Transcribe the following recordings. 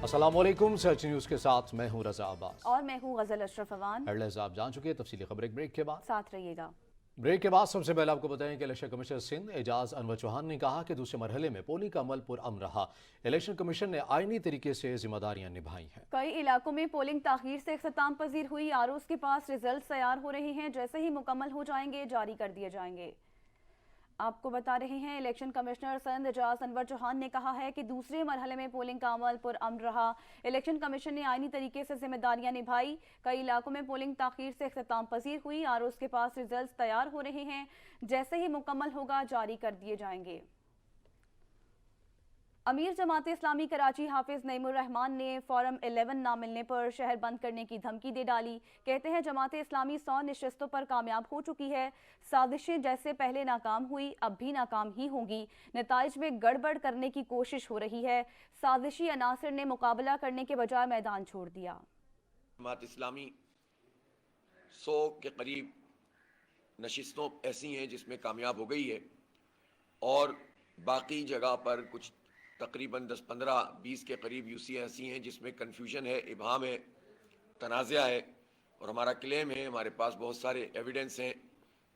अस्सलाम वालेकुम। Search news के साथ मैं हूं रजा अब्बास और मैं हूं गजल अशरफ अवान। हेडलाइंस आप जान चुके हैं, तफसीली खबर एक ब्रेक के बाद। साथ रहिएगा। ब्रेक के बाद सबसे पहले आपको बताएं कि इलेक्शन कमिश्नर सिंध एजाज अनवर चौहान ने कहा कि दूसरे मरहले में पोलिंग का अमल पुरअमन रहा। इलेक्शन कमीशन ने आईनी तरीके से जिम्मेदारियां निभाई हैं। कई इलाकों में पोलिंग ताखीर से इख्तिताम पजीर हुई। आरओज़ के पास रिजल्ट तैयार हो रहे हैं, जैसे ही मुकम्मल हो जाएंगे जारी कर दिए जाएंगे। आपको बता रहे हैं, इलेक्शन कमिश्नर सिंध एजाज अनवर चौहान ने कहा है कि दूसरे मरहले में पोलिंग का अमल पुरअमन रहा। इलेक्शन कमीशन ने आईनी तरीके से जिम्मेदारियां निभाई। कई इलाकों में पोलिंग ताखीर से इख्तिताम पजीर हुई। आरओज़ के पास रिजल्ट तैयार हो रहे हैं, जैसे ही मुकम्मल होगा जारी कर दिए जाएंगे। अमीर जमात इस्लामी कराची हाफिज नईमुर रहमान ने फॉर्म 11 ना मिलने पर शहर बंद करने की धमकी दे डाली। कहते हैं जमात इस्लामी 100 नशिस्तों पर कामयाब हो चुकी है। साजिशें जैसे पहले नाकाम हुई अब भी नाकाम ही होंगी। नताइज में गड़बड़ करने की कोशिश हो रही है। साजिशी अनासर ने मुकाबला करने के बजाय मैदान छोड़ दिया। जमात इस्लामी 100 के करीब नशिस्तों ऐसी हैं जिसमें कामयाब हो गई है, और बाकी जगह पर कुछ तकरीबन 10, 15, 20 के करीब यूसी ऐसी हैं जिसमें कन्फ्यूजन है, इबहाम है, तनाज़ा है। और हमारा क्लेम है, हमारे पास बहुत सारे एविडेंस हैं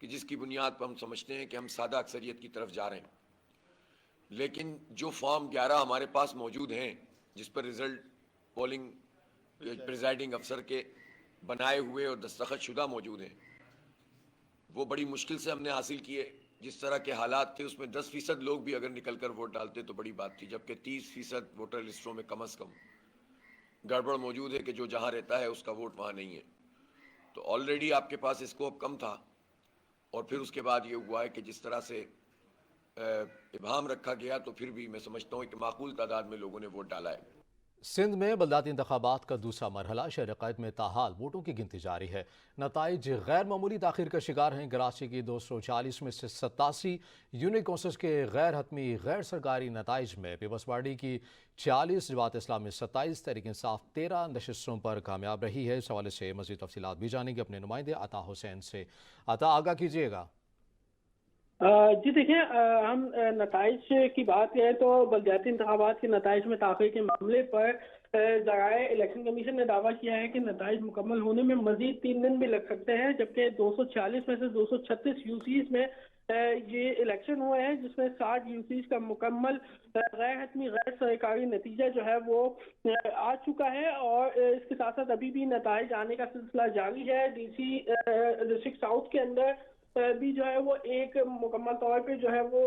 कि जिसकी बुनियाद पर हम समझते हैं कि हम सादा अक्सरियत की तरफ जा रहे हैं। लेकिन जो फॉर्म 11 हमारे पास मौजूद हैं, जिस पर रिज़ल्ट पोलिंग प्रिजाइडिंग अफसर के बनाए हुए और दस्तखत शुदा मौजूद हैं, वो बड़ी मुश्किल से हमने हासिल किए। जिस तरह के हालात थे उसमें 10% लोग भी अगर निकल कर वोट डालते तो बड़ी बात थी, जबकि 30% वोटर लिस्टों में कम से कम गड़बड़ मौजूद है कि जो जहां रहता है उसका वोट वहां नहीं है। तो ऑलरेडी आपके पास स्कोप कम था, और फिर उसके बाद ये हुआ है कि जिस तरह से इबहाम रखा गया, तो फिर भी मैं समझता हूँ कि माकूल तादाद में लोगों ने वोट डाला है। सिंध में बलदाती इंतखाबात का दूसरा मरहला शहर क़ैद में ताहाल वोटों की गिनती जारी है। नताइज गैर मामूली ताख़ीर का शिकार हैं। कराची की 240 में से 87 यूनिट कौंसल्स के गैर हतमी गैर सरकारी नताइज में पीपल्स पार्टी की 40, जमात इस्लामी 27, तहरीक इंसाफ 13 नशिस्तों पर कामयाब रही है। इस हवाले से मज़ीद तफसीलात भी जानेंगे अपने नुमाइंदे अता हुसैन से। अता, आगाह कीजिएगा। जी देखिए, हम नताइज की बात करें तो बलदियाती इंतखाबात के नताइज में ताख़ीर के मामले पर ज़राए इलेक्शन कमीशन ने दावा किया है कि नताइज मुकम्मल होने में मज़ीद 3 दिन भी लग सकते हैं, जबकि 240 में से 236 यूसीज में ये इलेक्शन हुए हैं, जिसमें 60 यूसीज का मुकम्मल गैर हतमी गैर सरकारी नतीजा जो है वो आ चुका है। और इसके साथ साथ अभी भी नताइज आने का सिलसिला जारी है। DC डिस्ट्रिक्ट साउथ के अंदर भी जो है वो एक मुकम्मल तौर पे जो है वो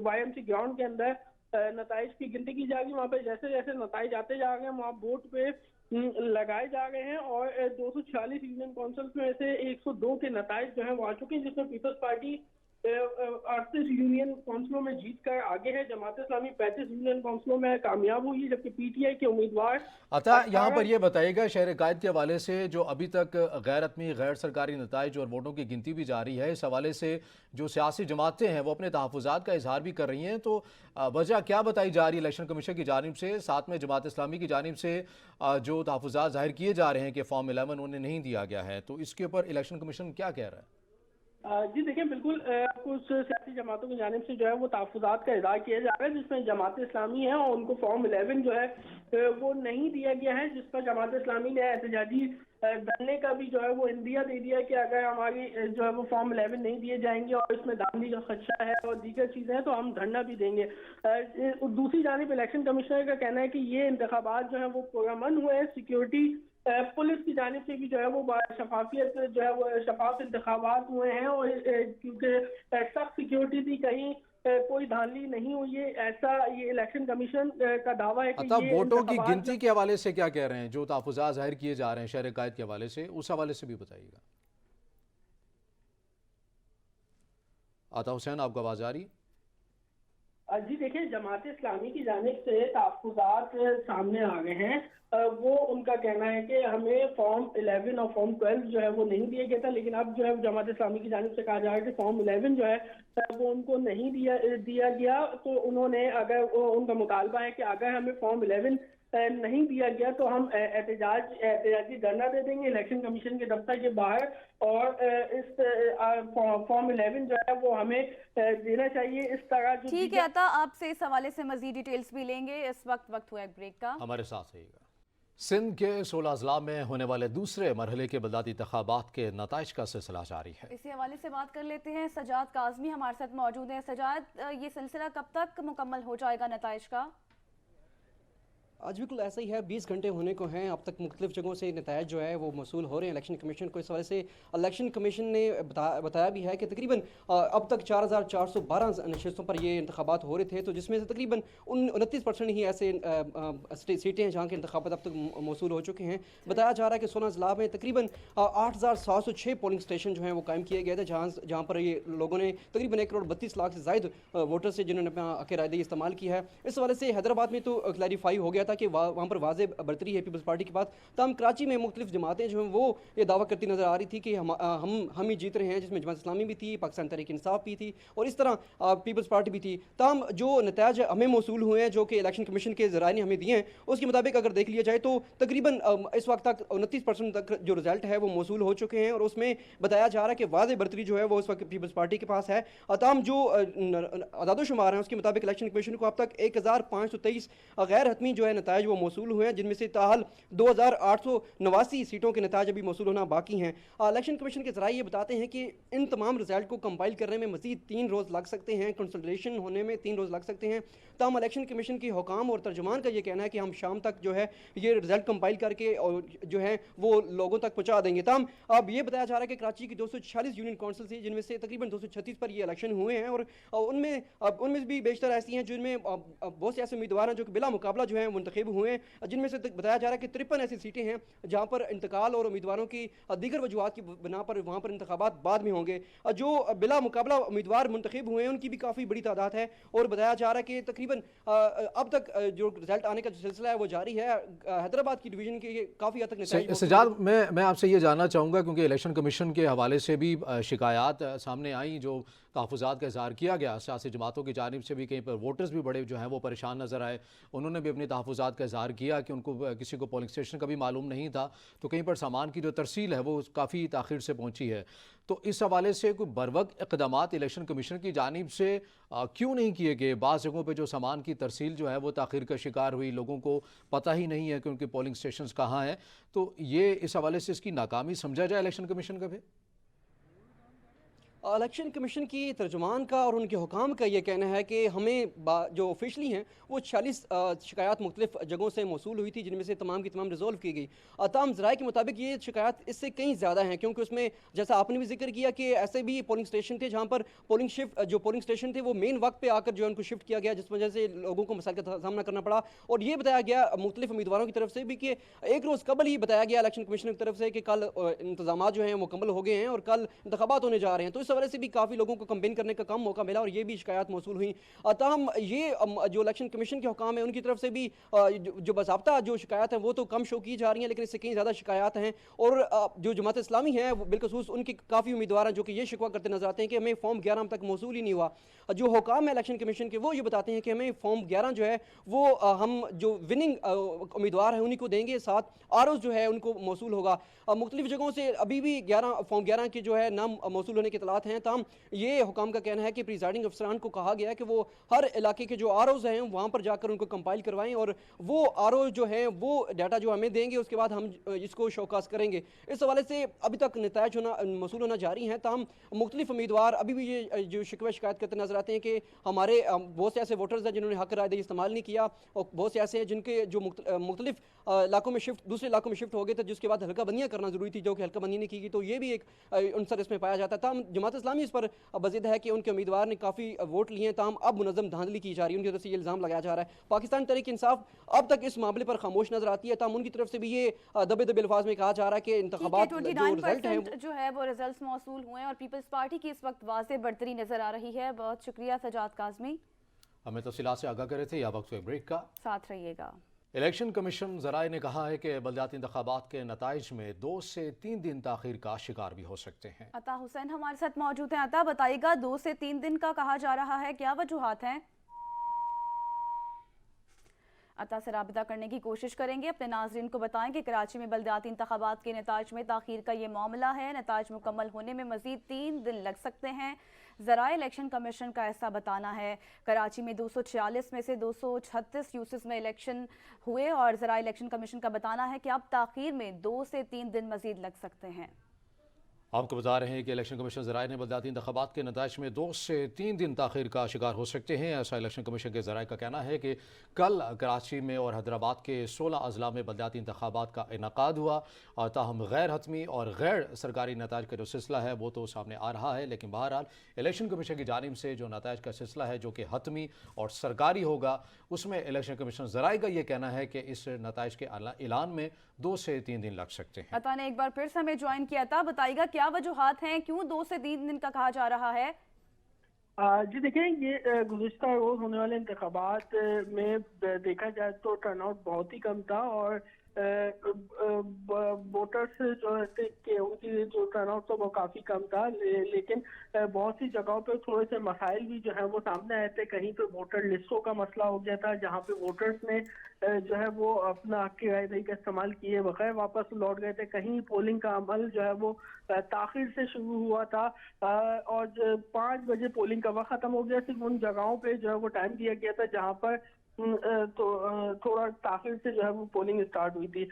YMC ग्राउंड के अंदर नताइज की गिनती की जाएगी। वहाँ पे जैसे जैसे नताइज आते जा रहे हैं वहाँ वोट पे लगाए जा रहे हैं, और 240 यूनियन काउंसिल में से 102 के नताइज जो है वो आ चुके हैं, जिसमें पीपल्स पार्टी 38 यूनियन काउंसिलों में जीत कर आगे है। जमात इस्लामी 35 यूनियन काउंसिलों में कामयाब हुई है, जबकि PTI के उम्मीदवार। अतः यहाँ पर यह बताइएगा, शहर क़ैद के हवाले से जो अभी तक गैर हतमी गैर सरकारी नताइज और वोटों की गिनती भी जारी है, इस हवाले से जो सियासी जमातें हैं वो अपने तहफ़्फ़ुज़ात का इजहार भी कर रही हैं, तो वजह क्या बताई जा रही है इलेक्शन कमीशन की जानिब से, साथ में जमात इस्लामी की जानिब से जो तहफ़्फ़ुज़ात ज़ाहिर किए जा रहे हैं कि फॉर्म 11 उन्हें नहीं दिया गया है, तो इसके ऊपर इलेक्शन कमीशन क्या कह रहा है? जी देखिए, बिल्कुल कुछ सियासी जमातों की जानिब से जो है वो तहफ़्फ़ुज़ात का इज़हार किया जा रहा है, जिसमें जमात इस्लामी है और उनको फॉर्म 11 जो है वो नहीं दिया गया है, जिस पर जमात इस्लामी ने एहतजाजी धरने का भी जो है वो इंदिया दे दिया कि अगर हमारी जो है वो फॉर्म 11 नहीं दिए जाएंगे और इसमें धांधली का खदशा है और दीगर चीज़ें हैं तो हम धरना भी देंगे। दूसरी जानिब इलेक्शन कमिश्नर का कहना है कि ये इंतखाबात जो है वो पुरअमन हुए हैं। सिक्योरिटी पुलिस की जानिब से भी जो है वो शफाफियत जो है वो शफाफ इंतखाबात हुए हैं, और क्योंकि सख्त सिक्योरिटी थी, कहीं कोई धांधली नहीं हुई है, ऐसा ये इलेक्शन कमीशन का दावा है कि ये वोटों की गिनती के हवाले से क्या कह रहे हैं, जो तहफ़्फ़ुज़ात ज़ाहिर किए जा रहे हैं शहर क़ैद के हवाले से, उस हवाले से भी बताइएगा। अता हुसैन, आपको आवाज़ आ रही? जी देखिए, जमात इस्लामी की जानिब से तहफ़्फ़ुज़ात सामने आ गए हैं। वो उनका कहना है कि हमें फॉर्म 11 और फॉर्म 12 जो है वो नहीं दिया गया था, लेकिन अब जो है जमात इस्लामी की जानिब से कहा जा रहा है कि फॉर्म 11 जो है वो उनको नहीं दिया गया। तो उन्होंने, अगर उनका मुतालबा है कि अगर हमें फॉर्म 11 نہیں دیا گیا تو ہم احتجاجی دھرنا دے دیں گے الیکشن کمیشن کے دفتر کے باہر، اور اس فارم 11 جو ہے وہ ہمیں دینا چاہیے۔ اس طرح جو ٹھیک ہے عطا، آپ سے اس حوالے سے مزید ڈیٹیلز بھی لیں گے۔ اس وقت ہوا ایک بریک کا۔ ہمارے ساتھ رہیے گا۔ سندھ کے 16 اضلاع میں ہونے والے دوسرے مرحلے کے بلدیاتی انتخابات کے نتائج کا سلسلہ جاری ہے۔ اسی حوالے سے بات کر لیتے ہیں، سجاد کاظمی ہمارے ساتھ موجود ہیں۔ سجاد، یہ سلسلہ کب تک مکمل ہو جائے گا نتائج کا؟ آج بالکل ایسا ہی ہے، 20 گھنٹے ہونے کو ہیں۔ اب تک مختلف جگہوں سے نتائج جو ہے وہ موصول ہو رہے ہیں الیکشن کمیشن کو۔ اس حوالے سے الیکشن کمیشن نے بتایا بھی ہے کہ تقریباً اب تک 4412 نشستوں پر یہ انتخابات ہو رہے تھے، تو جس میں سے تقریباً 29% ہی ایسے سیٹیں ہیں جہاں کے انتخابات اب تک موصول ہو چکے ہیں۔ بتایا جا رہا ہے کہ 16 اضلاع میں تقریباً 8706 پولنگ اسٹیشن جو ہیں وہ قائم کیے گئے تھے، جہاں پر یہ لوگوں نے تقریباً 1,32,00,000 سے زائد ووٹر سے جنہوں نے اپنا حق رائے دہی استعمال کیا ہے۔ اس حوالے سے حیدرآباد میں تو کلیریفائی ہو گیا تھا کہ وہاں پر واضح برتری ہے پیپلز پارٹی کے پاس، تاہم کراچی میں مختلف جماعتیں جو ہیں وہ یہ دعویٰ کرتی نظر آ رہی تھی کہ ہم ہی جیت رہے ہیں، جس میں جماعت اسلامی بھی تھی، پاکستان تحریک انصاف بھی تھی، اور اس طرح پیپلز پارٹی بھی تھی۔ تاہم جو نتائج ہمیں موصول ہوئے ہیں، جو کہ الیکشن کمیشن کے ذرائع نے ہمیں دیے ہیں، اس کے مطابق اگر دیکھ لیا جائے تو تقریباً اس وقت تک 29% تک جو رزلٹ ہے وہ موصول ہو چکے ہیں، اور اس میں بتایا جا رہا ہے کہ واضح برتری جو ہے وہ اس وقت پیپلز پارٹی کے پاس ہے۔ تاہم جو اعداد و شمار ہیں اس کے مطابق الیکشن کمیشن کو اب تک 1523 غیر حتمی جو ہے نتائج وہ موصول ہوئے ہیں، جن میں سے تاحال 2889 سیٹوں کے نتائج ابھی موصول ہونا باقی ہیں۔ الیکشن کمیشن کے ذرائع یہ بتاتے ہیں کہ ان تمام رزلٹ کو کمپائل کرنے میں مزید 3 روز لگ سکتے ہیں، کنسلٹیشن ہونے میں 3 روز لگ سکتے ہیں۔ تاہم الیکشن کمیشن کی حکام اور ترجمان کا یہ کہنا ہے کہ ہم شام تک جو ہے یہ رزلٹ کمپائل کر کے اور جو ہے وہ لوگوں تک پہنچا دیں گے۔ تاہم اب یہ بتایا جا رہا ہے کہ کراچی کی 246 یونین کونسل تھی، جن میں سے تقریباً 236 پر یہ الیکشن ہوئے ہیں، اور ان میں بھی بیشتر ایسی ہیں جن میں بہت سے ایسے امیدوار ہیں جو کہ بلا مقابلہ جو ہیں منتخب ہوئے ہیں، جن میں سے بتایا جا رہا ہے کہ 53 ایسی سیٹیں ہیں جہاں پر انتقال اور امیدواروں کی دیگر وجوہات کی بنا پر وہاں پر انتخابات بعد میں ہوں گے۔ جو بلا مقابلہ امیدوار منتخب ہوئے ہیں ان کی بھی کافی بڑی تعداد ہے، اور بتایا جا رہا ہے کہ تقریباً اب تک جو رزلٹ آنے کا جو سلسلہ ہے وہ جاری ہے۔ حیدرآباد کی ڈویژن کے کافی حد تک نتائج سجاد، میں آپ سے یہ جاننا چاہوں گا، کیونکہ الیکشن کمیشن کے حوالے سے بھی شکایات سامنے آئیں، جو تحفظات کا اظہار کیا گیا سیاسی جماعتوں کی جانب سے بھی، کہیں پر ووٹرز بھی بڑے جو ہیں وہ پریشان نظر آئے، انہوں نے بھی اپنے تحفظات کا اظہار کیا کہ ان کو کسی کو پولنگ اسٹیشن کا بھی معلوم نہیں تھا، تو کہیں پر سامان کی جو ترسیل ہے وہ کافی تاخیر سے پہنچی ہے۔ تو اس حوالے سے کوئی بروقت اقدامات الیکشن کمیشن کی جانب سے کیوں نہیں کیے گئے؟ بعض جگہوں پہ جو سامان کی ترسیل جو ہے وہ تاخیر کا شکار ہوئی، لوگوں کو پتہ ہی نہیں ہے کہ ان کے پولنگ اسٹیشنز کہاں ہیں، تو یہ اس حوالے سے اس کی ناکامی سمجھا جائے الیکشن کمیشن کا بھی؟ الیکشن کمیشن کی ترجمان کا اور ان کے حکام کا یہ کہنا ہے کہ ہمیں جو آفیشلی ہیں وہ 46 شکایات مختلف جگہوں سے موصول ہوئی تھی، جن میں سے تمام کی تمام ریزولو کی گئی۔ تاہم ذرائع کے مطابق یہ شکایات اس سے کہیں زیادہ ہیں، کیونکہ اس میں جیسا آپ نے بھی ذکر کیا کہ ایسے بھی پولنگ اسٹیشن تھے جہاں پر پولنگ اسٹیشن تھے وہ مین وقت پہ آ کر جو ہے ان کو شفٹ کیا گیا، جس وجہ سے لوگوں کو مسائل کا سامنا کرنا پڑا۔ اور یہ بتایا گیا مختلف امیدواروں کی طرف سے بھی کہ ایک روز قبل ہی بتایا گیا الیکشن کمیشن کی طرف سے کہ کل انتظامات جو ہیں مکمل ہو گئے ہیں اور کل انتخابات ہونے جا رہے ہیں، تو اس حوالے سے بھی کافی لوگوں کو کمپین کرنے کا کم موقع ملا اور یہ بھی شکایات موصول ہوئیں۔ تاہم یہ جو الیکشن کمیشن کے حکام ہیں ان کی طرف سے بھی جو باضابطہ جو شکایات ہیں وہ تو کم شو کی جا رہی ہیں، لیکن اس سے کہیں زیادہ شکایات ہیں، اور جو جماعت اسلامی ہے بالخصوص ان کے کافی امیدوار ہیں جو کہ یہ شکوہ کرتے نظر آتے ہیں کہ ہمیں فارم 11 تک موصول ہی نہیں ہوا۔ جو حکام ہیں الیکشن کمیشن کے وہ یہ بتاتے ہیں کہ ہمیں فارم 11 جو ہے وہ ہم جو وننگ امیدوار ہیں انہی کو دیں گے، ساتھ آرز جو ہے ان کو موصول ہوگا۔ مختلف جگہوں سے ابھی بھی فارم 11 کے جو ہے نام موصول ہونے کے اطلاعات ہیں، تاہم یہ حکام کا کہنا ہے کہ پریزائڈنگ افسران کو کہا گیا ہے کہ وہ ہر علاقے کے جو آرز ہیں وہاں پر جا کر ان کو کمپائل کروائیں، اور وہ آرز جو ہیں وہ ڈیٹا جو ہمیں دیں گے اس کے بعد ہم اس کو شوکاس کریں گے۔ اس حوالے سے ابھی تک نتائج موصول ہونا جاری ہیں، تاہم مختلف امیدوار ابھی بھی یہ جو شکوہ شکایت کرتے نظر آتے ہیں کہ ہمارے بہت سے ایسے ووٹرز ہیں جنہوں نے حق رائے دہی استعمال نہیں کیا، اور بہت سے ایسے ہیں جن کے جو مختلف علاقوں میں دوسرے علاقوں میں شفٹ ہو گئے تھے، جس کے بعد حلقہ بندیاں کرنا ضروری تھی جو کہ حلقہ بندی نہیں کی گئی، تو یہ بھی ایک عنصر اس میں پایا جاتا تھا۔ جماعت اسلامی اس پر بضد ہے کہ ان کے امیدوار نے کافی ووٹ لیے ہیں، تاہم اب منظم دھاندلی کی جا رہی ہے، ان کی طرف سے یہ الزام لگایا جا رہا ہے۔ پاکستان تحریک انصاف اب تک اس معاملے پر خاموش نظر آتی ہے، تاہم ان کی طرف سے بھی یہ دبے دبے الفاظ میں کہا جا رہا ہے کہ انتخابات جو رزلٹ ہیں جو ہے وہ ریزلٹس موصول ہوئے ہیں، اور پیپلز پارٹی کی اس وقت واضح برتری نظر آ رہی ہے۔ بہت شکریہ سجاد کاظمی، ہمیں تفصیلات سے آگاہ کرے تھے۔ یا وقت بریک کا ساتھ رہیے گا۔ الیکشن کمیشن ذرائع نے کہا ہے کہ بلدیاتی انتخابات کے نتائج میں 2 سے 3 دن تاخیر کا شکار بھی ہو سکتے ہیں۔ عطا حسین ہمارے ساتھ موجود ہیں۔ عطا بتائیے گا، 2 سے 3 دن کا کہا جا رہا ہے، کیا وجوہات ہیں؟ عطا سے رابطہ کرنے کی کوشش کریں گے. اپنے ناظرین کو بتائیں کہ کراچی میں بلدیاتی انتخابات کے نتائج میں تاخیر کا یہ معاملہ ہے. نتائج مکمل ہونے میں مزید 3 دن لگ سکتے ہیں. ذرائع الیکشن کمیشن کا ایسا بتانا ہے. کراچی میں 246 میں سے 236 یوسز میں الیکشن ہوئے اور ذرائع الیکشن کمیشن کا بتانا ہے کہ اب تاخیر میں 2 سے 3 دن مزید لگ سکتے ہیں. آپ کو بتا رہے ہیں کہ الیکشن کمیشن ذرائع نے بلدیاتی انتخابات کے نتائج میں 2 سے 3 دن تاخیر کا شکار ہو سکتے ہیں. ایسا الیکشن کمیشن کے ذرائع کا کہنا ہے کہ کل کراچی میں اور حیدرآباد کے 16 اضلاع میں بلدیاتی انتخابات کا انعقاد ہوا. تاہم غیر حتمی اور غیر سرکاری نتائج کا جو سلسلہ ہے وہ تو سامنے آ رہا ہے، لیکن بہرحال الیکشن کمیشن کی جانب سے جو نتائج کا سلسلہ ہے جو کہ حتمی اور سرکاری ہوگا، اس میں الیکشن کمیشن ذرائع کا یہ کہنا ہے کہ اس نتائج کے اعلان میں 2 سے 3 دن لگ سکتے ہیں. عطا نے ایک بار پھر سے ہمیں جوائن کیا تھا، بتائیے گا کیا وجوہات ہیں، کیوں 2 سے 3 دن کا کہا جا رہا ہے؟ جی دیکھیں، یہ گزشتہ روز ہونے والے انتخابات میں دیکھا جائے تو ٹرن آؤٹ بہت ہی کم تھا اور ووٹرز جو تھے کہ ان کی جو ٹرن آؤٹ تھا وہ کافی کم تھا، لیکن بہت سی جگہوں پہ تھوڑے سے مسائل بھی جو ہے وہ سامنے آئے تھے. کہیں پہ ووٹر لسٹوں کا مسئلہ ہو گیا تھا جہاں پہ ووٹرز نے جو ہے وہ اپنا حق کی رائے دہی کا استعمال کیے بغیر واپس لوٹ گئے تھے. کہیں پولنگ کا عمل جو ہے وہ تاخیر سے شروع ہوا تھا اور 5 بجے پولنگ کا وقت ختم ہو گیا. صرف ان جگہوں پہ جو ہے وہ ٹائم دیا گیا تھا جہاں پر تو تھوڑا تاخیر سے جو ہے وہ پولنگ اسٹارٹ ہوئی تھی.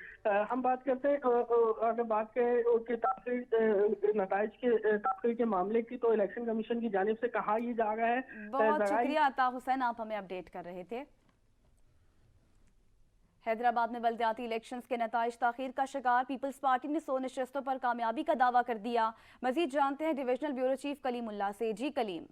ہم بات کرتے ہیں، اگر بات کریں کہ نتائج کے تاخیر کے معاملے کی، تو الیکشن کمیشن کی جانب سے کہا یہ جا رہا ہے. بہت شکریہ عطا حسین، آپ ہمیں اپڈیٹ کر رہے تھے. حیدرآباد میں بلدیاتی الیکشنز کے نتائج تاخیر کا شکار. پیپلز پارٹی نے 100 نشستوں پر کامیابی کا دعویٰ کر دیا. مزید جانتے ہیں ڈویژنل بیورو چیف کلیم اللہ سے. جی کلیم.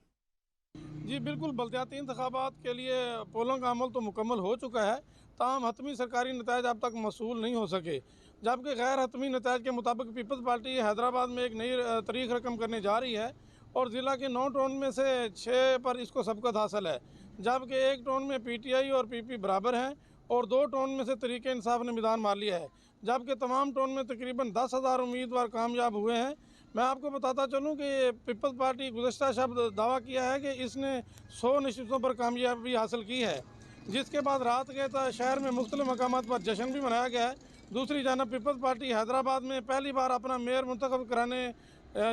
جی بالکل، بلدیاتی انتخابات کے لیے پولنگ کا عمل تو مکمل ہو چکا ہے، تاہم حتمی سرکاری نتائج اب تک موصول نہیں ہو سکے. جبکہ غیر حتمی نتائج کے مطابق پیپلز پارٹی حیدرآباد میں ایک نئی تاریخ رقم کرنے جا رہی ہے اور ضلع کے 9 ٹاؤن میں سے 6 پر اس کو سبقت حاصل ہے. جبکہ ایک ٹاؤن میں پی ٹی آئی اور پی پی برابر ہیں اور 2 ٹاؤن میں سے تحریک انصاف نے میدان مار لیا ہے. جبکہ تمام ٹاؤن میں تقریباً 10,000 امیدوار کامیاب ہوئے ہیں. میں آپ کو بتاتا چلوں کہ پیپلز پارٹی گزشتہ شب دعویٰ کیا ہے کہ اس نے 100 نشستوں پر کامیابی حاصل کی ہے، جس کے بعد رات کے شہر میں مختلف مقامات پر جشن بھی منایا گیا ہے. دوسری جانب پیپلز پارٹی حیدرآباد میں پہلی بار اپنا میئر منتخب کرانے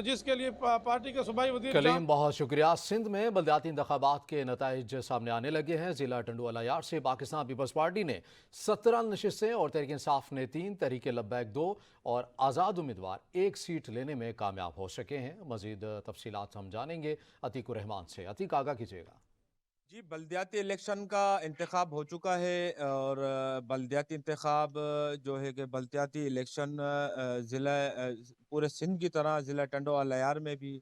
جس کے لیے پارٹی کے صوبائی وزیر کلیم بہت شکریہ. سندھ میں بلدیاتی انتخابات کے نتائج سامنے آنے لگے ہیں. ضلع ٹنڈو الیار سے پاکستان پیپلز پارٹی نے 17 نشستیں اور تحریک انصاف نے 3، تحریک لبیک 2 اور آزاد امیدوار 1 سیٹ لینے میں کامیاب ہو سکے ہیں. مزید تفصیلات ہم جانیں گے عتیق الرحمان سے. عتیق آگاہ کیجیے گا. جی، بلدیاتی الیکشن کا انتخاب ہو چکا ہے اور بلدیاتی انتخاب جو ہے کہ بلدیاتی الیکشن ضلع پورے سندھ کی طرح ضلع ٹنڈو الیار میں بھی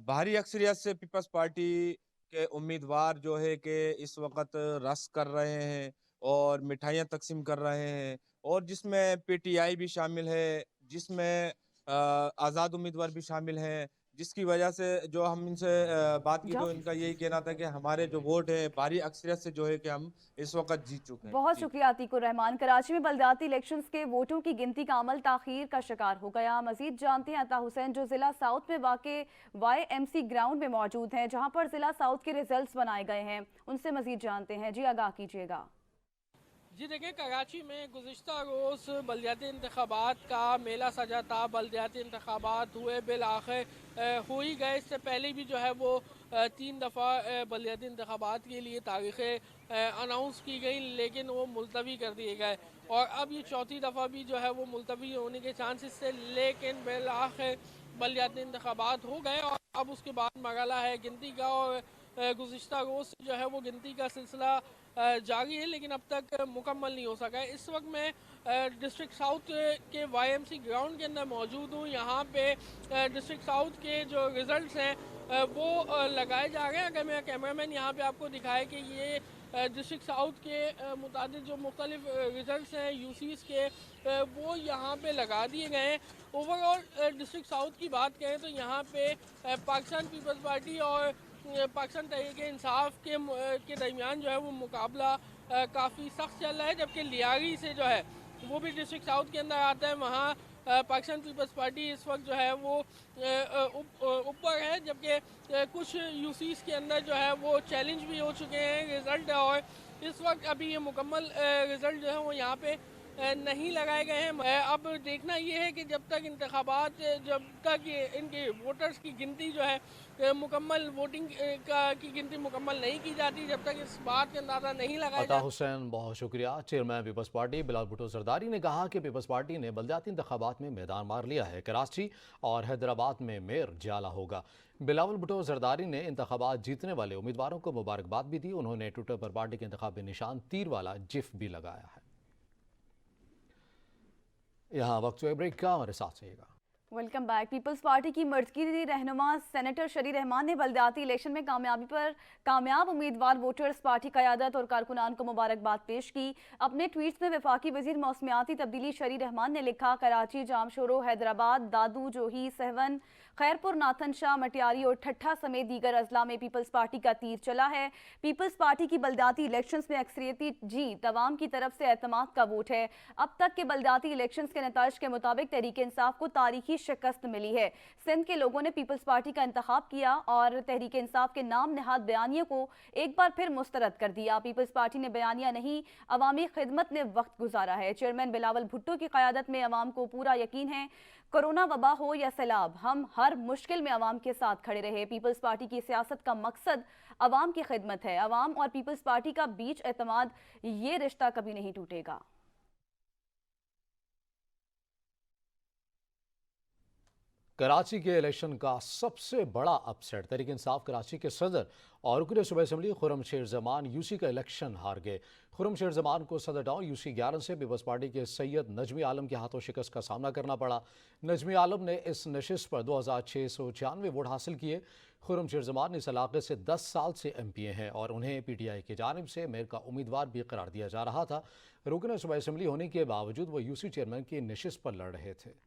بھاری اکثریت سے پیپلز پارٹی کے امیدوار جو ہے کہ اس وقت رس کر رہے ہیں اور مٹھائیاں تقسیم کر رہے ہیں، اور جس میں پی ٹی آئی بھی شامل ہے، جس میں آزاد امیدوار بھی شامل ہیں، جس کی وجہ سے جو ہم ان سے بات کی تو ان کا یہی کہنا تھا کہ ہمارے جو ووٹ ہے بھاری اکثریت سے جو ہے کہ ہم اس وقت جیت چکے ہیں. بہت شکریہ عتیق الرحمان. کراچی میں بلدیاتی الیکشنز کے ووٹوں کی گنتی کا عمل تاخیر کا شکار ہو گیا. مزید جانتے ہیں عطا حسین جو ضلع ساؤتھ میں واقع وائی ایم سی گراؤنڈ میں موجود ہیں جہاں پر ضلع ساؤتھ کے ریزلٹس بنائے گئے ہیں، ان سے مزید جانتے ہیں. جی آگاہ کیجیے گا. جی دیکھیں، کراچی میں گزشتہ روز بلدیاتی انتخابات کا میلہ سجا تھا. بلدیاتی انتخابات ہوئے، بالآخر ہو ہی گئے. اس سے پہلے بھی جو ہے وہ 3 دفعہ بلدیاتی انتخابات کے لیے تاریخیں اناؤنس کی گئی لیکن وہ ملتوی کر دیے گئے اور اب یہ 4تھی دفعہ بھی جو ہے وہ ملتوی ہونے کے چانسز تھے، لیکن بالآخر بلدیاتی انتخابات ہو گئے اور اب اس کے بعد مرحلہ ہے گنتی کا اور گزشتہ روز سے جو ہے وہ گنتی کا سلسلہ جاری ہے لیکن اب تک مکمل نہیں ہو سکا ہے. اس وقت میں ڈسٹرکٹ ساؤتھ کے وائی ایم سی گراؤنڈ کے اندر موجود ہوں. یہاں پہ ڈسٹرکٹ ساؤتھ کے جو ریزلٹس ہیں وہ لگائے جا رہے ہیں. اگر میرا کیمرہ مین یہاں پہ آپ کو دکھائے کہ یہ ڈسٹرکٹ ساؤتھ کے متعدد جو مختلف ریزلٹس ہیں یو سیز کے وہ یہاں پہ لگا دیے گئے ہیں. اوور آل ڈسٹرکٹ ساؤتھ کی بات کریں تو یہاں پہ پاکستان پیپلز پارٹی اور پاکستان تحریک انصاف کے درمیان جو ہے وہ مقابلہ کافی سخت چل رہا ہے، جبکہ لیاری سے جو ہے وہ بھی ڈسٹرکٹ ساؤتھ کے اندر آتا ہے. وہاں پاکستان پیپلز پارٹی اس وقت جو ہے وہ اوپر ہے، جبکہ کچھ یو سیز کے اندر جو ہے وہ چیلنج بھی ہو چکے ہیں ریزلٹ اور इस वक्त अभी ये मुकम्मल रिजल्ट जो है वो यहाँ पे नहीं लगाए गए हैं। अब देखना ये है कि जब तक इनके वोटर्स की गिनती जो है मुकम्मल वोटिंग की गिनती मुकम्मल नहीं की जाती, जब तक इस बात का अंदाज़ा नहीं लगाया अता हुसैन, बहुत शुक्रिया। चेयरमैन पीपल्स पार्टी बिलावल भुट्टो जरदारी ने कहा कि पीपल्स पार्टी ने बल्दियाती इंतखाबात में मैदान मार लिया है। कराची और हैदराबाद में मेयर जाला होगा। बिलावल भुट्टो जरदारी ने इंतखाबात जीतने वाले उम्मीदवारों को मुबारकबाद भी दी। उन्होंने ट्विटर पर पार्टी के इंतखाबी निशान तीर वाला जिफ भी लगाया है। यहाँ वक्त हुए ब्रेक का, हमारे साथ रहिएगा। Welcome back. पीपल्स पार्टी की मर्कजी रहनुमा सेनेटर शरी रहमान ने बल्दियाती इलेक्शन में कामयाबी पर कामयाब उम्मीदवार वोटर्स, पार्टी क़यादत और कारकुनान को मुबारकबाद पेश की। अपने ट्वीट्स में वफाकी वजीर मौसमियाती तब्दीली शरी रहमान ने लिखा, कराची, जामशोरो, हैदराबाद, दादू, जोही, सहवन, खैरपुर, नाथन शाह, मटियारी और ठट्ठा समेत दीगर अजला में पीपल्स पार्टी का तीर चला है। पीपल्स पार्टी की बल्दियाती इलेक्शंस में अक्सरियती जीत अवाम की तरफ से एतमाद का वोट है। अब तक के बल्दियाती इलेक्शंस के नताइज के मुताबिक तहरीक इंसाफ को तारीखी शिकस्त मिली है। सिंध के लोगों ने पीपल्स पार्टी का इंतखाब किया और तहरीक इंसाफ के नाम नहाद बयानिया को एक बार फिर मुस्तरद कर दिया। पीपल्स पार्टी ने बयानिया नहीं, अवामी खिदमत ने वक्त गुजारा है। चेयरमैन बिलावल भुट्टो की क़यादत में अवाम को पूरा यकीन है, कोरोना वबा हो या सैलाब, हम हर मुश्किल में अवाम के साथ खड़े रहे। पीपल्स पार्टी की सियासत का मकसद अवाम की खिदमत है। अवाम और पीपल्स पार्टी का बीच एतमाद, ये रिश्ता कभी नहीं टूटेगा। कराची के इलेक्शन का सबसे बड़ा अपसेट, तहरीक इंसाफ कराची के सदर और रुकन सूबाई असम्बली खुर्रम शेर जमान यूसी का इलेक्शन हार गए। खुर्रम शेर जमान को सदर टाउन यूसी 11 से पीपल्स पार्टी के सैयद नजमी आलम के हाथों शिकस्त का सामना करना पड़ा। नजमी आलम ने इस नशिस्त पर 2696 वोट हासिल किए। खुर्रम शेर जमान इस इलाके से 10 साल से MPA हैं और उन्हें PTI की जानिब से मेयर का उम्मीदवार भी करार दिया जा रहा था। रुकन सूबाई असम्बली होने के बावजूद वो यूसी चेयरमैन की नशिस्त पर लड़ रहे थे।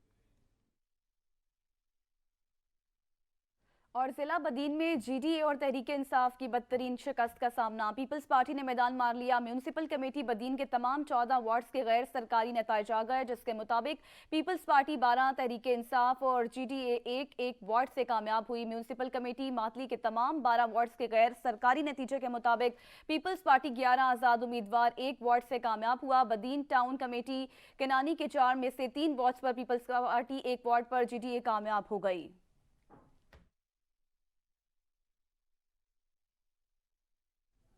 और जिला बदीन में GDA और तहरीक इंसाफ की बदतरीन शिकस्त का सामना। पीपल्स पार्टी ने मैदान मार लिया। म्यूनसिपल कमेटी बदीन के तमाम 14 वार्ड्स के गैर सरकारी नताइज आ गए, जिसके मुताबिक पीपल्स पार्टी 12, तहरीक इंसाफ और GDA एक वार्ड से कामयाब हुई। म्यूनसिपल कमेटी मातली के तमाम 12 वार्ड्स के गैर सरकारी नतीजे के मुताबिक पीपल्स पार्टी 11, आज़ाद उम्मीदवार 1 वार्ड से कामयाब हुआ। बदीन टाउन कमेटी केनानी के 4 में से 3 वार्ड्स पर पीपल्स पार्टी 1 वार्ड पर GDA कामयाब हो गई।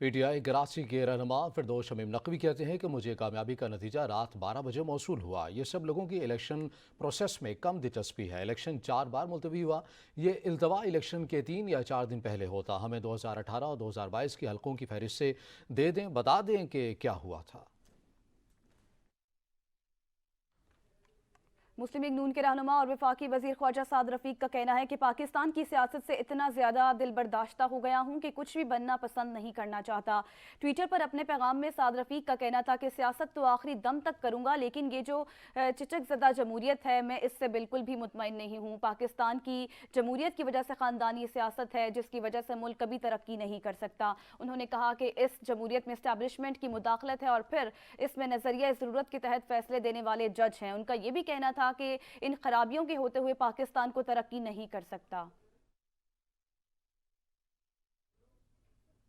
PTI कराची के रहनुमा फिरदौस शमीम नकवी कहते हैं कि मुझे कामयाबी का नतीजा रात 12 बजे मौसूल हुआ। ये सब लोगों की इलेक्शन प्रोसेस में कम दिलचस्पी है। इलेक्शन 4 बार मुलतवी हुआ। ये इल्तवा इलेक्शन के 3 या 4 दिन पहले होता। हमें 2018 और 2022 की हलकों की फहरिस्त से दे दें, बता दें कि क्या हुआ था। मुस्लिम लीग नून के रहनुमा और वफाकी वजीर ख्वाजा साद रफीक का कहना है कि पाकिस्तान की सियासत से इतना ज़्यादा दिल बर्दाश्ता हो गया हूँ कि कुछ भी बनना पसंद नहीं करना चाहता। ट्विटर पर अपने पैगाम में साद रफीक का कहना था कि सियासत तो आखिरी दम तक करूँगा, लेकिन ये जो चिचक ज़दा जमहूरियत है, मैं इससे बिल्कुल भी मुतमईन नहीं हूँ। पाकिस्तान की जमहूरियत की वजह से ख़ानदानी सियासत है, जिसकी वजह से मुल्क कभी तरक्की नहीं कर सकता। उन्होंने कहा कि इस जमहूरियत में इस्टेब्लिशमेंट की मुदाखलत है और फिर इसमें नज़रिया ज़रूरत के तहत फैसले देने वाले जज हैं। उनका ये भी कहना था कि इन खराबियों के होते हुए पाकिस्तान को तरक्की नहीं कर सकता।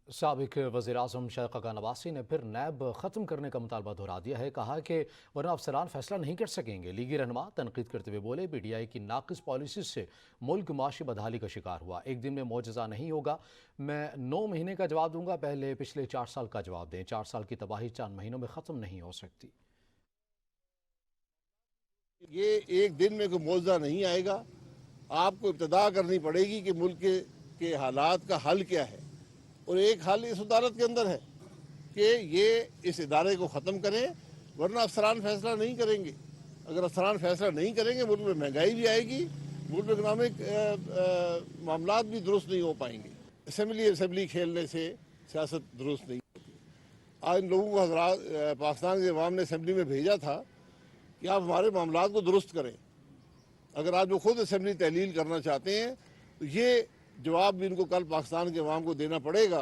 साबिक वज़ीर आज़म शेख खकान अब्बासी ने फिर नैब ख़त्म करने का मुतालबा दोहरा दिया है। कहा कि वरना अफसरान फैसला नहीं कर सकेंगे। लीगी रहनुमा तनकीद करते हुए बोले, PTI की नाक़िस पॉलिसी से मुल्क माशी बदहाली का शिकार हुआ। एक दिन में मौजज़ा नहीं होगा। मैं 9 महीने का जवाब दूंगा, पहले पिछले 4 साल का जवाब दें। 4 साल की तबाही 4 महीनों में ख़त्म नहीं हो सकती। ये एक दिन में कोई मौजज़ा नहीं आएगा। आपको इब्तदा करनी पड़ेगी कि मुल्क के हालात का हल क्या है, और एक हल इस अदालत के अंदर है कि ये इस इदारे को ख़त्म करें, वरना अफसरान फैसला नहीं करेंगे। अगर अफसरान फैसला नहीं करेंगे, मुल्क में महंगाई भी आएगी, मुल्क में इकनॉमिक मामलात भी दुरुस्त नहीं हो पाएंगे। असम्बली खेलने से सियासत दुरुस्त नहीं होती। आज इन लोगों को हज़रात पाकिस्तान के अवाम ने असम्बली में भेजा था कि आप हमारे मामलात को दुरुस्त करें। अगर आज वो खुद असम्बली तहलील करना चाहते हैं तो ये जवाब भी इनको कल पाकिस्तान के अवाम को देना पड़ेगा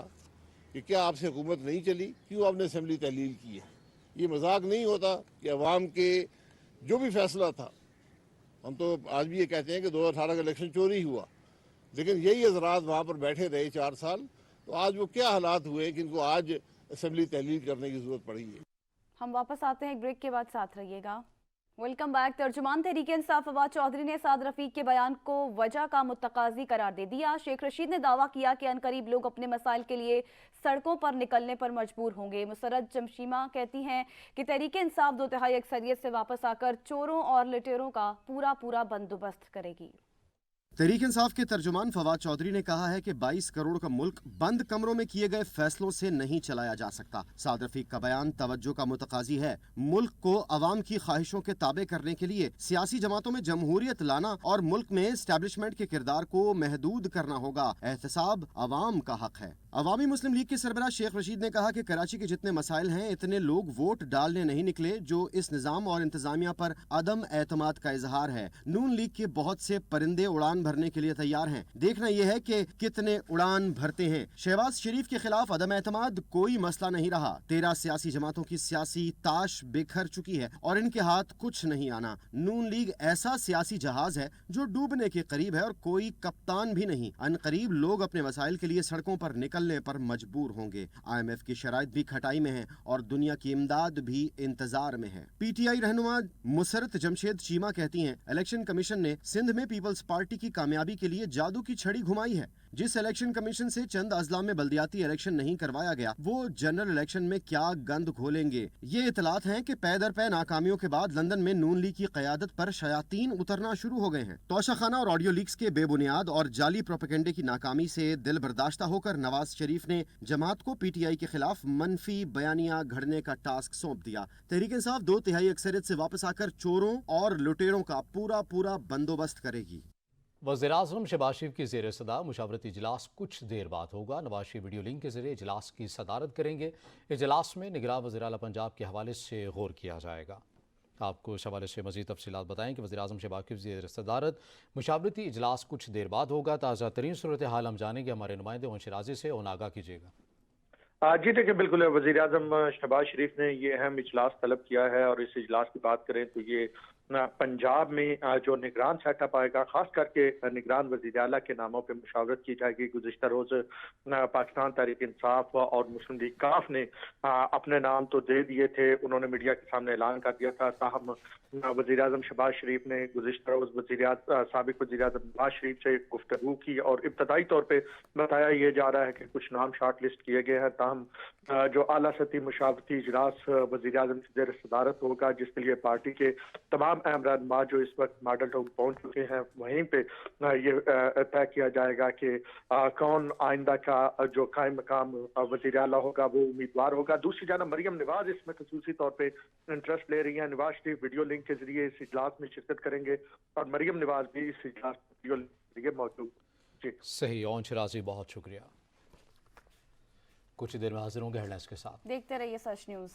कि क्या आपसे हुकूमत नहीं चली, क्यों आपने असम्बली तहलील की है। ये मजाक नहीं होता कि अवाम के जो भी फैसला था, हम तो आज भी ये कहते हैं कि 2018 का इलेक्शन चोरी हुआ, लेकिन यही हज़रात वहाँ पर बैठे रहे 4 साल, तो आज वो क्या हालात हुए कि इनको आज असम्बली तहलील करने की ज़रूरत पड़ी है। हम वापस आते हैं एक ब्रेक के बाद, साथ रहिएगा। Welcome back. तर्जुमान तहरीक इंसाफ फवाद चौधरी ने साद रफीक के बयान को वजह का मुतकाजी करार दे दिया। शेख रशीद ने दावा किया कि अनकरीब लोग अपने मसाइल के लिए सड़कों पर निकलने पर मजबूर होंगे। मुसरत जमशीमा कहती हैं कि तहरीक इंसाफ 2/3 अक्सरियत से वापस आकर चोरों और लुटेरों का पूरा बंदोबस्त करेगी। तहरीक इंसाफ के तर्जुमान फवाद चौधरी ने कहा है कि 22 करोड़ का मुल्क बंद कमरों में किए गए फैसलों से नहीं चलाया जा सकता। साद रफीक का बयान तवज्जो का मुतकाजी है। मुल्क को अवाम की ख्वाहिशों के ताबे करने के लिए सियासी जमातों में जमहूरियत लाना और मुल्क में एस्टैब्लिशमेंट के किरदार को महदूद करना होगा। एहतसाब अवाम का हक है। अवामी मुस्लिम लीग के सरबराह शेख रशीद ने कहा कि कराची के जितने मसाइल हैं इतने लोग वोट डालने नहीं निकले, जो इस निज़ाम और इंतजामिया पर अदम एतमाद का इजहार है। नून लीग के बहुत से परिंदे उड़ान भरने के लिए तैयार हैं, देखना यह है कि कितने उड़ान भरते हैं। शहबाज शरीफ के खिलाफ अदम एतमाद कोई मसला नहीं रहा। 13 सियासी जमातों की सियासी ताश बिखर चुकी है और इनके हाथ कुछ नहीं आना। नून लीग ऐसा सियासी जहाज है जो डूबने के करीब है और कोई कप्तान भी नहीं। अनकरीब लोग अपने मसाइल के लिए सड़कों पर निकलने पर मजबूर होंगे। IMF की शराइत भी खटाई में है और दुनिया की इमदाद भी इंतजार में है। PTI रहनुमा मुसरत जमशेद चीमा कहती हैं, इलेक्शन कमीशन ने सिंध में पीपल्स पार्टी की कामयाबी के लिए जादू की छड़ी घुमाई है। जिस इलेक्शन कमीशन से चंद अजला में बल्दियाती इलेक्शन नहीं करवाया गया, वो जनरल इलेक्शन में क्या गंद घोलेंगे। ये इतलात हैं कि पै दर पै नाकामियों के बाद लंदन में नून लीग की क़यादत पर शयातीन उतरना शुरू हो गए हैं। तोशाखाना और ऑडियो लीक्स के बेबुनियाद और जाली प्रोपेगेंडे की नाकामी से दिल बर्दाश्ता होकर नवाज शरीफ ने जमात को PTI के खिलाफ मनफी बयानिया घड़ने का टास्क सौंप दिया। तहरीक इंसाफ 2/3 अक्सरियत से वापस आकर चोरों और लुटेरों का पूरा बंदोबस्त करेगी। वज़ीर-ए-आज़म शहबाज शरीफ की ज़ेर सदा मुशावरती इजलास कुछ देर बाद होगा। नवाज शरीफ वीडियो लिंक के जरिए इजलास की सदारत करेंगे। इजलास में निगरान वज़ीर आला पंजाब के हवाले से गौर किया जाएगा। आपको इस हवाले से मज़ीद तफसीलात बताएं कि वज़ीर-ए-आज़म शहबाज शरीफ की ज़ेर सदारत मुशावरती इजलास कुछ देर बाद होगा। ताज़ा तरीन सूरत हाल हम जानेंगे हमारे नुमाइंदे ओन शराजी से। ओन आगाह कीजिएगा। जी देखिए, बिल्कुल वज़ीर आज़म शहबाज शरीफ ने ये अहम इजलास तलब किया है और इस इजलास की बात करें तो ये पंजाब में जो निगरान सेटअप आएगा, खास करके निगरान वज़ीर आला के नामों पे मुशावरत की जाएगी। गुज़िश्ता रोज़ पाकिस्तान तहरीक इंसाफ और मुस्लिम लीग काफ ने अपने नाम तो दे दिए थे, उन्होंने मीडिया के सामने ऐलान कर दिया था। ताहम वज़ीर आज़म शहबाज शरीफ ने गुज़िश्ता रोज़ साबिक़ वज़ीर आज़म नवाज शरीफ से गुफ्तगू की और इब्तदाई तौर पर बताया ये जा रहा है कि कुछ नाम शार्ट लिस्ट किए गए हैं। ताहम जो आला सतही मुशावरती इजलास वज़ीर आज़म की ज़ेर सदारत होगा, जिसके लिए पार्टी के तमाम अहम रहनुमा जो इस वक्त मॉडल टाउन पहुंच चुके हैं, वहीं पे ये तय किया जाएगा कि कौन आइंदा का जो कायम मकाम वज़ीर आला होगा वो उम्मीदवार होगा। दूसरी जानब मरियम नवाज इसमें खसूसी तौर पे इंटरेस्ट ले रही हैं। नवाज शरीफ वीडियो लिंक के जरिए इस इजलास में शिरकत करेंगे और मरियम नवाज भी इस इजलास में वीडियो लिंक के जरिए मौजूद। जी सही। ओन शराजी बहुत शुक्रिया। कुछ देर में हाजिर होंगे हेडलाइंस के साथ। देखते रहिए सच न्यूज़।